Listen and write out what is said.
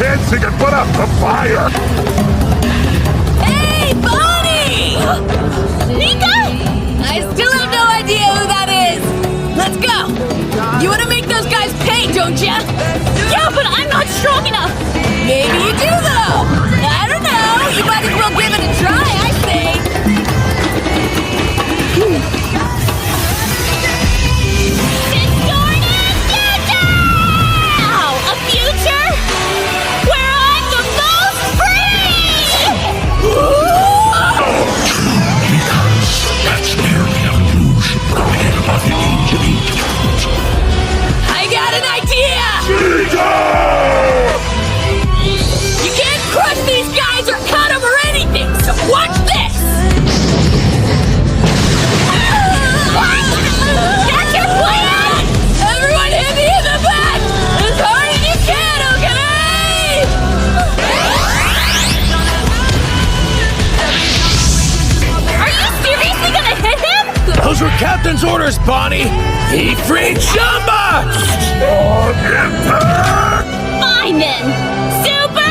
dancing and put out the fire! Hey, Bonnie! Nika? I still have no idea who that is. Let's go. You want to make those guys pay, don't ya? Yeah, but I'm not strong enough. Maybe you do, though. I don't know. You might as well give it a try, I say. Distorted future! A future where I'm the most free! Because that's merely an illusion created by the age of ancient. I got an idea! Hito! You can't crush these guys or cut them or anything, so watch this! That's your plan! Everyone hit me in the back! As hard as you can, okay? Are you seriously gonna hit him? Those were Captain's orders, Bonnie! He freed Jumba! On impact! Fine then! Super